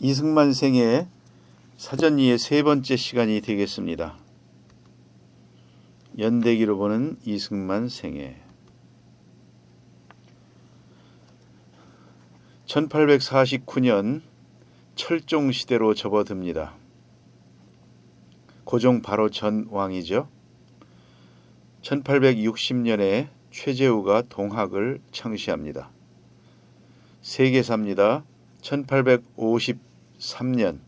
이승만 생애 사전이의 세 번째 시간이 되겠습니다. 연대기로 보는 이승만 생애. 1849년 철종시대로 접어듭니다. 고종 바로 전 왕이죠. 1860년에 최재우가 동학을 창시합니다. 세계사입니다. 1853년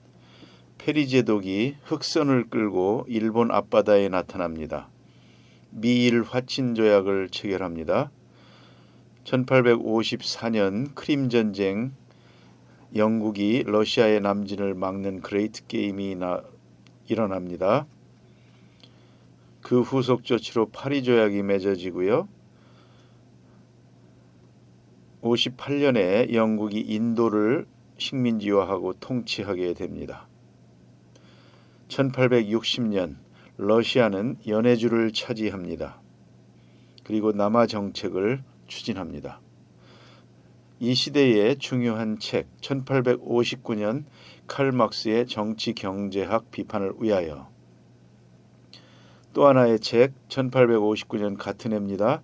페리제독이 흑선을 끌고 일본 앞바다에 나타납니다. 미일 화친조약을 체결합니다. 1854년 크림전쟁, 영국이 러시아의 남진을 막는 그레이트 게임이 일어납니다. 그 후속 조치로 파리조약이 맺어지고요. 58년에 영국이 인도를 식민지화하고 통치하게 됩니다. 1860년 러시아는 연해주를 차지합니다. 그리고 남하 정책을 추진합니다. 이 시대의 중요한 책 1859년 칼 막스의 정치경제학 비판을 위하여, 또 하나의 책 1859년 같은 해입니다.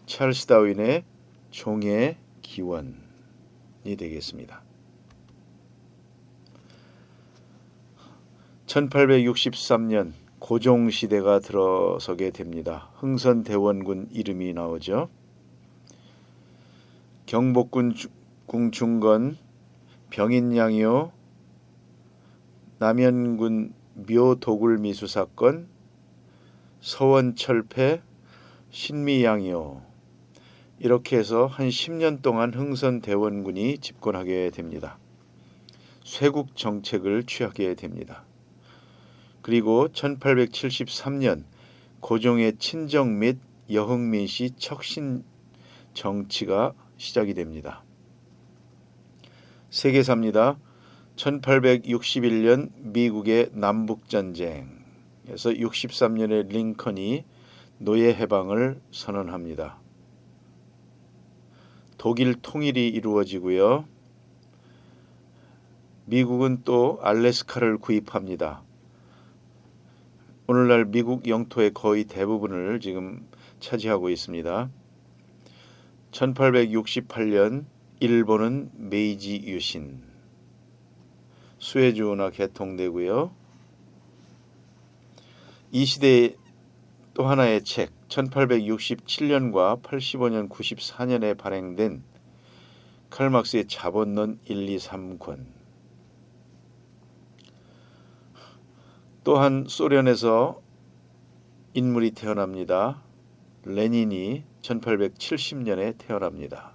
찰스 다윈의 종의 기원이 되겠습니다. 1863년 고종시대가 들어서게 됩니다. 흥선대원군 이름이 나오죠. 경복궁 중건, 병인양요, 남현군 묘도굴미수 사건, 서원철폐, 신미양요, 이렇게 해서 한 10년 동안 흥선대원군이 집권하게 됩니다. 쇄국 정책을 취하게 됩니다. 그리고 1873년 고종의 친정 및 여흥민씨 척신 정치가 시작이 됩니다. 세계사입니다. 1861년 미국의 남북전쟁에서 63년에 링컨이 노예 해방을 선언합니다. 독일 통일이 이루어지고요. 미국은 또 알래스카를 구입합니다. 오늘날 미국 영토의 거의 대부분을 지금 차지하고 있습니다. 1868년 일본은 메이지 유신, 수에즈운하 개통되고요. 이 시대의 또 하나의 책 1867년과 85년 94년에 발행된 칼 막스의 자본론 1, 2, 3권, 또한 소련에서 인물이 태어납니다. 레닌이 1870년에 태어납니다.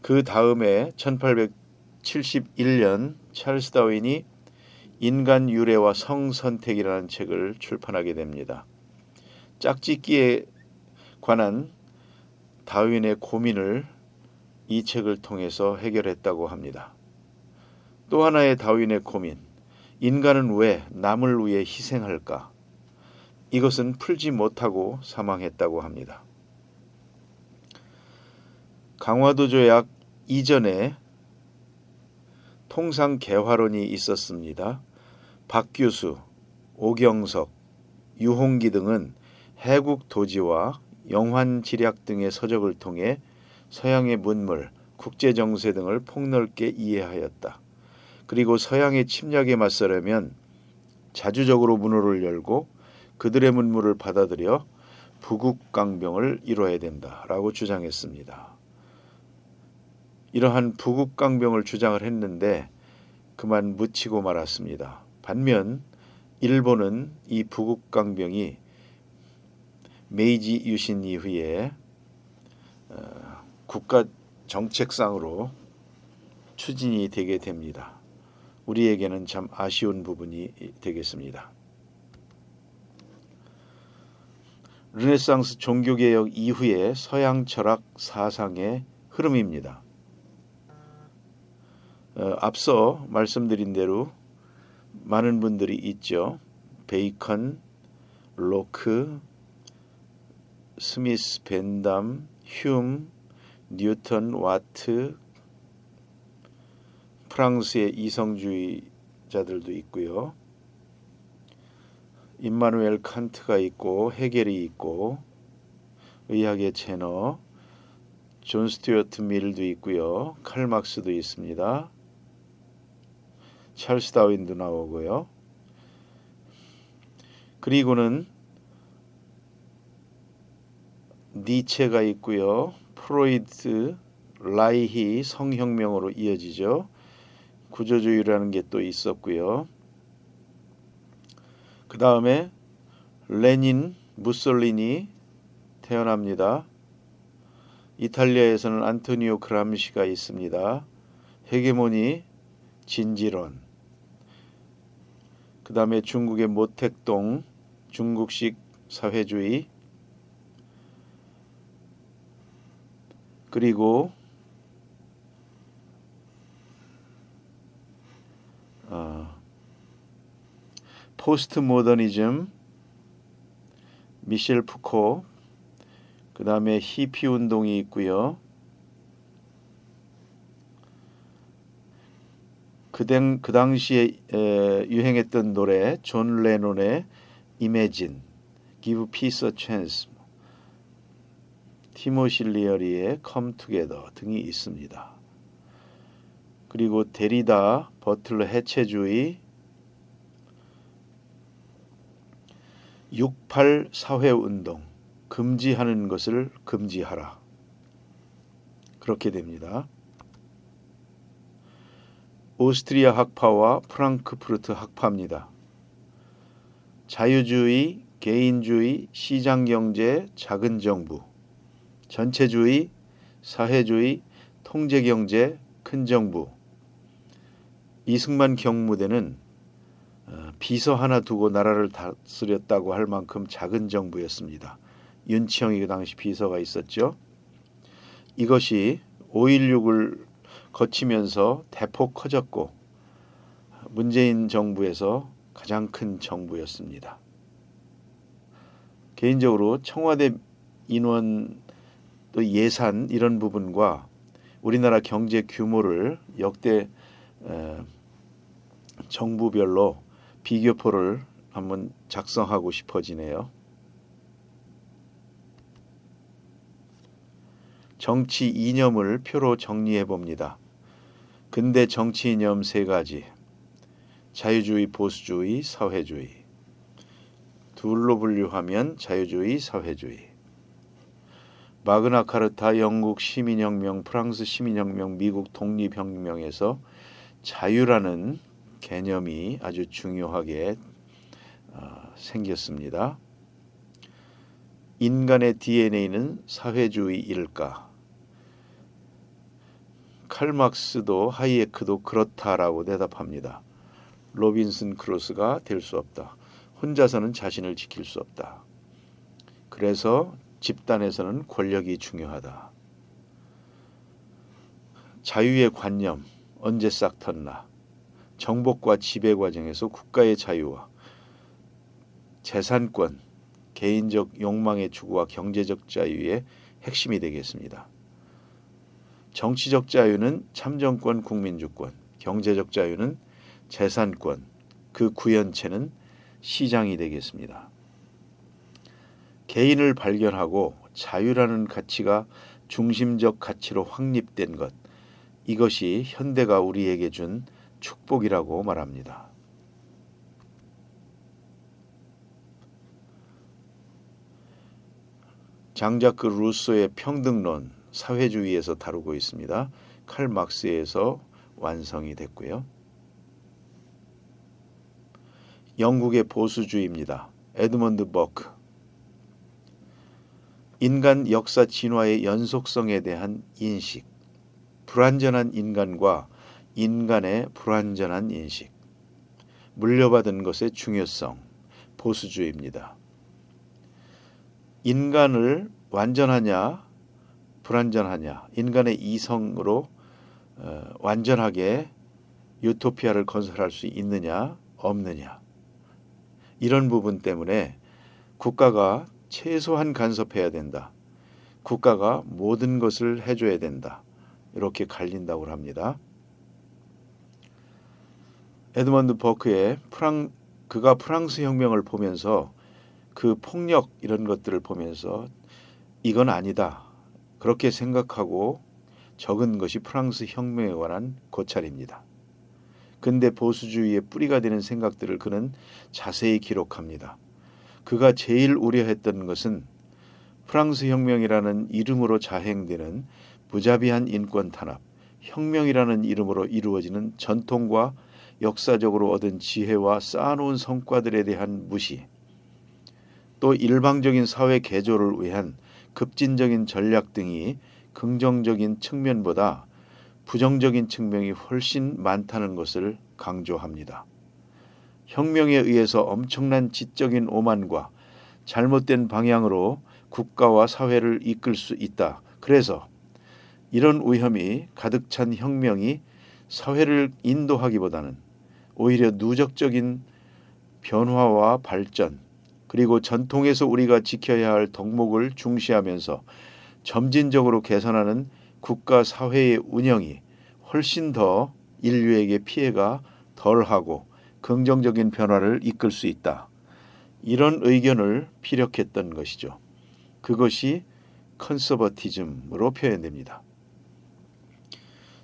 그 다음에 1871년 찰스 다윈이 인간 유래와 성선택이라는 책을 출판하게 됩니다. 짝짓기에 관한 다윈의 고민을 이 책을 통해서 해결했다고 합니다. 또 하나의 다윈의 고민, 인간은 왜 남을 위해 희생할까? 이것은 풀지 못하고 사망했다고 합니다. 강화도 조약 이전에 통상개화론이 있었습니다. 박규수, 오경석, 유홍기 등은 해국도지와 영환지략 등의 서적을 통해 서양의 문물, 국제정세 등을 폭넓게 이해하였다. 그리고 서양의 침략에 맞서려면 자주적으로 문호를 열고 그들의 문물을 받아들여 부국강병을 이뤄야 된다라고 주장했습니다. 이러한 부국강병을 주장을 했는데 그만 묻히고 말았습니다. 반면 일본은 이 부국강병이 메이지 유신 이후에 국가 정책상으로 추진이 되게 됩니다. 우리에게는 참 아쉬운 부분이 되겠습니다. 르네상스 종교개혁 이후의 서양 철학 사상의 흐름입니다. 앞서 말씀드린 대로 많은 분들이 있죠. 베이컨, 로크, 스미스, 벤담, 휴음, 뉴턴, 와트, 프랑스의 이성주의자들도 있고요. 임마누엘 칸트가 있고 헤겔이 있고 의학의 제너 존 스튜어트 밀도 있고요. 칼 막스도 있습니다. 찰스 다윈도 나오고요. 그리고는 니체가 있고요. 프로이트, 라이히 성혁명으로 이어지죠. 구조주의라는 게 또 있었고요. 그 다음에 레닌, 무솔리니 태어납니다. 이탈리아에서는 안토니오 그람시가 있습니다. 헤게모니, 진지론. 그 다음에 중국의 모택동, 중국식 사회주의. 그리고 포스트 모더니즘, 미셸 푸코. 그 다음에 히피 운동이 있고요. 그 당시에 유행했던 노래 존 레논의 Imagine, Give Peace a Chance, 티모시 리어리의 Come Together 등이 있습니다. 그리고 데리다, 버틀러 해체주의, 68 사회운동, 금지하는 것을 금지하라. 그렇게 됩니다. 오스트리아 학파와 프랑크푸르트 학파입니다. 자유주의, 개인주의, 시장경제, 작은 정부, 전체주의, 사회주의, 통제경제, 큰 정부. 이승만 경무대는 비서 하나 두고 나라를 다스렸다고 할 만큼 작은 정부였습니다. 윤치영이 그 당시 비서가 있었죠. 이것이 5.16을 거치면서 대폭 커졌고 문재인 정부에서 가장 큰 정부였습니다. 개인적으로 청와대 인원 또 예산 이런 부분과 우리나라 경제 규모를 역대 정부별로 비교표를 한번 작성하고 싶어지네요. 정치 이념을 표로 정리해 봅니다. 근대 정치 이념 3가지. 자유주의, 보수주의, 사회주의. 둘로 분류하면 자유주의, 사회주의. 마그나 카르타, 영국 시민혁명, 프랑스 시민혁명, 미국 독립혁명에서 자유라는 개념이 아주 중요하게 생겼습니다. 인간의 DNA는 사회주의일까? 칼 막스도 하이에크도 그렇다라고 대답합니다. 로빈슨 크루소가 될 수 없다. 혼자서는 자신을 지킬 수 없다. 그래서 집단에서는 권력이 중요하다. 자유의 관념 언제 싹 텄나? 정복과 지배 과정에서 국가의 자유와 재산권, 개인적 욕망의 추구와 경제적 자유의 핵심이 되겠습니다. 정치적 자유는 참정권, 국민주권, 경제적 자유는 재산권, 그 구현체는 시장이 되겠습니다. 개인을 발견하고 자유라는 가치가 중심적 가치로 확립된 것, 이것이 현대가 우리에게 준 축복이라고 말합니다. 장자크 루소의 평등론, 사회주의에서 다루고 있습니다. 칼 막스에서 완성이 됐고요. 영국의 보수주의입니다. 에드먼드 버크. 인간 역사 진화의 연속성에 대한 인식, 불완전한 인간과 인간의 불완전한 인식, 물려받은 것의 중요성, 보수주의입니다. 인간을 완전하냐 불완전하냐, 인간의 이성으로 완전하게 유토피아를 건설할 수 있느냐 없느냐, 이런 부분 때문에 국가가 최소한 간섭해야 된다. 국가가 모든 것을 해줘야 된다. 이렇게 갈린다고 합니다. 에드먼드 버크의 그가 프랑스 혁명을 보면서 그 폭력 이런 것들을 보면서 이건 아니다 그렇게 생각하고 적은 것이 프랑스 혁명에 관한 고찰입니다. 근대 보수주의의 뿌리가 되는 생각들을 그는 자세히 기록합니다. 그가 제일 우려했던 것은 프랑스 혁명이라는 이름으로 자행되는 무자비한 인권 탄압, 혁명이라는 이름으로 이루어지는 전통과 역사적으로 얻은 지혜와 쌓아놓은 성과들에 대한 무시, 또 일방적인 사회 개조를 위한 급진적인 전략 등이 긍정적인 측면보다 부정적인 측면이 훨씬 많다는 것을 강조합니다. 혁명에 의해서 엄청난 지적인 오만과 잘못된 방향으로 국가와 사회를 이끌 수 있다. 그래서 이런 위험이 가득 찬 혁명이 사회를 인도하기보다는 오히려 누적적인 변화와 발전, 그리고 전통에서 우리가 지켜야 할 덕목을 중시하면서 점진적으로 개선하는 국가 사회의 운영이 훨씬 더 인류에게 피해가 덜하고 긍정적인 변화를 이끌 수 있다. 이런 의견을 피력했던 것이죠. 그것이 컨서버티즘으로 표현됩니다.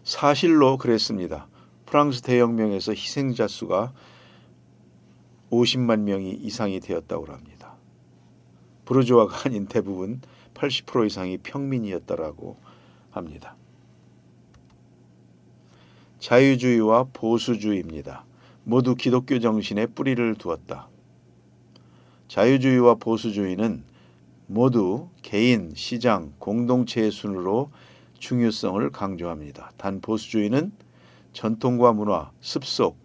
사실로 그랬습니다. 프랑스 대혁명에서 희생자 수가 50만 명이 이상이 되었다고 합니다. 부르주아가 아닌 대부분 80% 이상이 평민이었다라고 합니다. 자유주의와 보수주의입니다. 모두 기독교 정신에 뿌리를 두었다. 자유주의와 보수주의는 모두 개인, 시장, 공동체의 순으로 중요성을 강조합니다. 단 보수주의는 전통과 문화, 습속,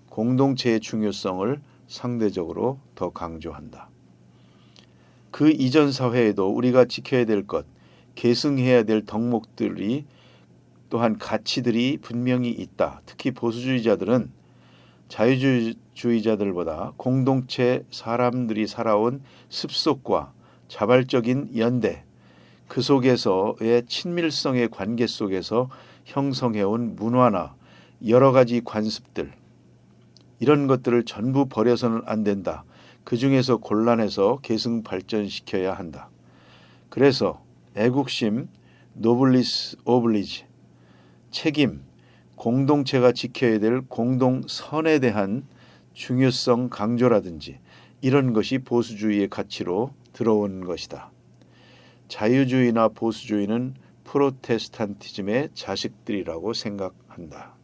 공동체의 중요성을 상대적으로 더 강조한다. 그 이전 사회에도 우리가 지켜야 될 것, 계승해야 될 덕목들이 또한 가치들이 분명히 있다. 특히 보수주의자들은 자유주의자들보다 공동체 사람들이 살아온 습속과 자발적인 연대, 그 속에서의 친밀성의 관계 속에서 형성해온 문화나 여러 가지 관습들, 이런 것들을 전부 버려서는 안 된다. 그 중에서 골라내서 계승 발전시켜야 한다. 그래서 애국심, 노블리스 오블리지, 책임, 공동체가 지켜야 될 공동선에 대한 중요성 강조라든지 이런 것이 보수주의의 가치로 들어온 것이다. 자유주의나 보수주의는 프로테스탄티즘의 자식들이라고 생각한다.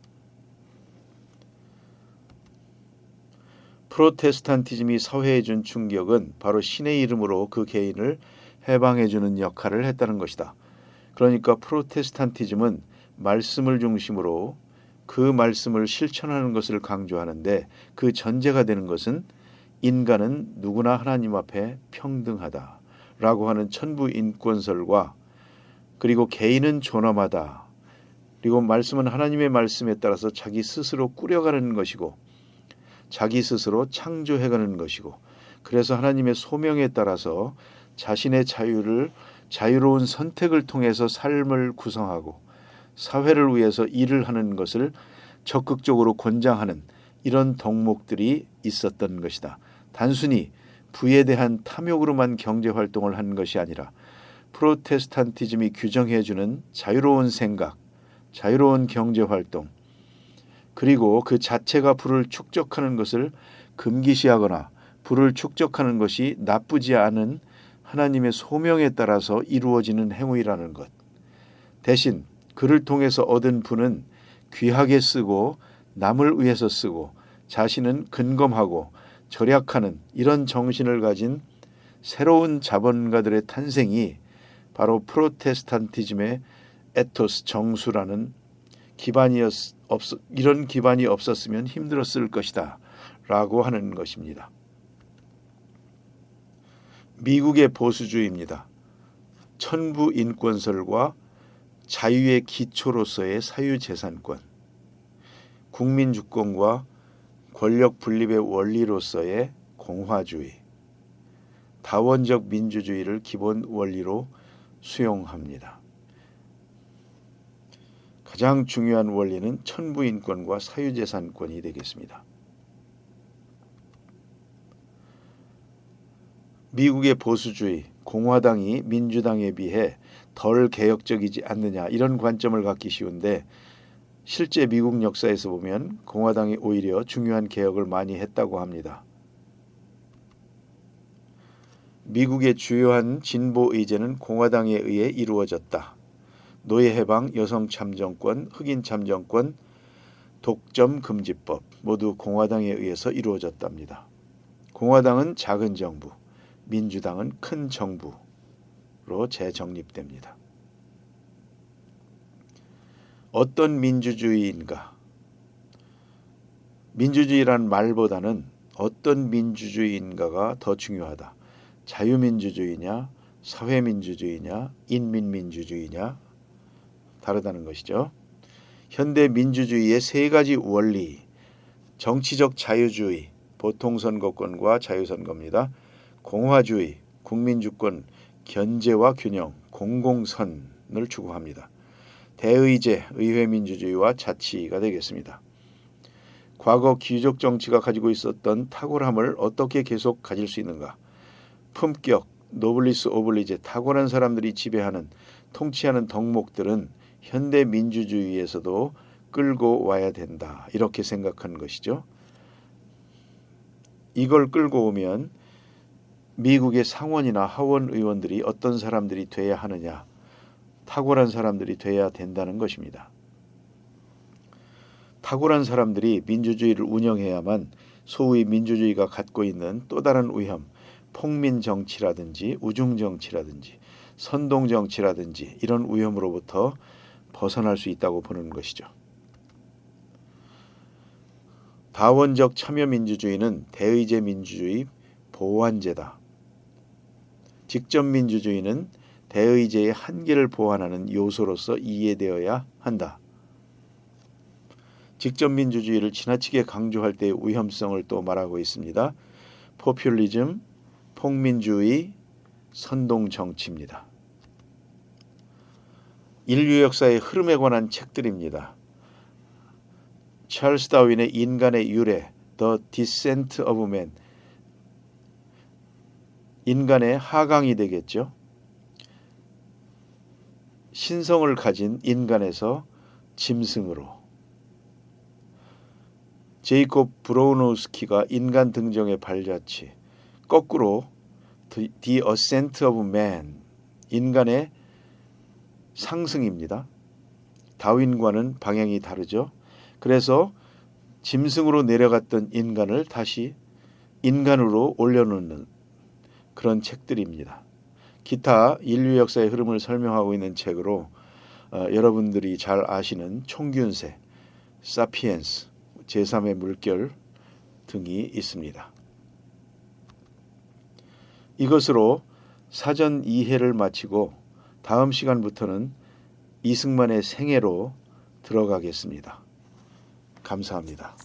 프로테스탄티즘이 사회에 준 충격은 바로 신의 이름으로 그 개인을 해방해 주는 역할을 했다는 것이다. 그러니까 프로테스탄티즘은 말씀을 중심으로 그 말씀을 실천하는 것을 강조하는데 그 전제가 되는 것은 인간은 누구나 하나님 앞에 평등하다라고 하는 천부 인권설과 그리고 개인은 존엄하다. 그리고 말씀은 하나님의 말씀에 따라서 자기 스스로 꾸려가는 것이고 자기 스스로 창조해가는 것이고 그래서 하나님의 소명에 따라서 자신의 자유로운 선택을 통해서 삶을 구성하고 사회를 위해서 일을 하는 것을 적극적으로 권장하는 이런 덕목들이 있었던 것이다. 단순히 부에 대한 탐욕으로만 경제활동을 한 것이 아니라 프로테스탄티즘이 규정해주는 자유로운 생각, 자유로운 경제활동, 그리고 그 자체가 부를 축적하는 것을 금기시하거나 부를 축적하는 것이 나쁘지 않은 하나님의 소명에 따라서 이루어지는 행위라는 것. 대신 그를 통해서 얻은 부는 귀하게 쓰고 남을 위해서 쓰고 자신은 근검하고 절약하는 이런 정신을 가진 새로운 자본가들의 탄생이 바로 프로테스탄티즘의 에토스 정수라는 이런 기반이 없었으면 힘들었을 것이다 라고 하는 것입니다. 미국의 보수주의입니다. 천부 인권설과 자유의 기초로서의 사유재산권, 국민주권과 권력 분립의 원리로서의 공화주의, 다원적 민주주의를 기본 원리로 수용합니다. 가장 중요한 원리는 천부인권과 사유재산권이 되겠습니다. 미국의 보수주의, 공화당이 민주당에 비해 덜 개혁적이지 않느냐 이런 관점을 갖기 쉬운데 실제 미국 역사에서 보면 공화당이 오히려 중요한 개혁을 많이 했다고 합니다. 미국의 주요한 진보 의제는 공화당에 의해 이루어졌다. 노예 해방, 여성 참정권, 흑인 참정권, 독점 금지법 모두 공화당에 의해서 이루어졌답니다. 공화당은 작은 정부, 민주당은 큰 정부로 재정립됩니다. 어떤 민주주의인가? 민주주의란 말보다는 어떤 민주주의인가가 더 중요하다. 자유민주주의냐, 사회민주주의냐, 인민민주주의냐 다르다는 것이죠. 현대 민주주의의 세 가지 원리, 정치적 자유주의, 보통선거권과 자유선거입니다. 공화주의, 국민주권, 견제와 균형, 공공선을 추구합니다. 대의제, 의회민주주의와 자치가 되겠습니다. 과거 귀족 정치가 가지고 있었던 탁월함을 어떻게 계속 가질 수 있는가? 품격, 노블리스 오블리제, 탁월한 사람들이 지배하는, 통치하는 덕목들은 현대 민주주의에서도 끌고 와야 된다. 이렇게 생각한 것이죠. 이걸 끌고 오면 미국의 상원이나 하원 의원들이 어떤 사람들이 돼야 하느냐? 탁월한 사람들이 돼야 된다는 것입니다. 탁월한 사람들이 민주주의를 운영해야만 소위 민주주의가 갖고 있는 또 다른 위험, 폭민정치라든지 우중정치라든지 선동정치라든지 이런 위험으로부터 벗어날 수 있다고 보는 것이죠. 다원적 참여민주주의는 대의제 민주주의 보완제다. 직접민주주의는 대의제의 한계를 보완하는 요소로서 이해되어야 한다. 직접민주주의를 지나치게 강조할 때의 위험성을 또 말하고 있습니다. 포퓰리즘, 폭민주의, 선동정치입니다. 인류 역사의 흐름에 관한 책들입니다. 찰스 다윈의 인간의 유래, The Descent of Man, 인간의 하강이 되겠죠. 신성을 가진 인간에서 짐승으로. 제이콥 브로우노스키가 인간 등정의 발자취, 거꾸로 The Ascent of Man, 인간의 상승입니다. 다윈과는 방향이 다르죠. 그래서 짐승으로 내려갔던 인간을 다시 인간으로 올려놓는 그런 책들입니다. 기타 인류 역사의 흐름을 설명하고 있는 책으로 여러분들이 잘 아시는 총균세, 사피엔스, 제3의 물결 등이 있습니다. 이것으로 사전 이해를 마치고 다음 시간부터는 이승만의 생애로 들어가겠습니다. 감사합니다.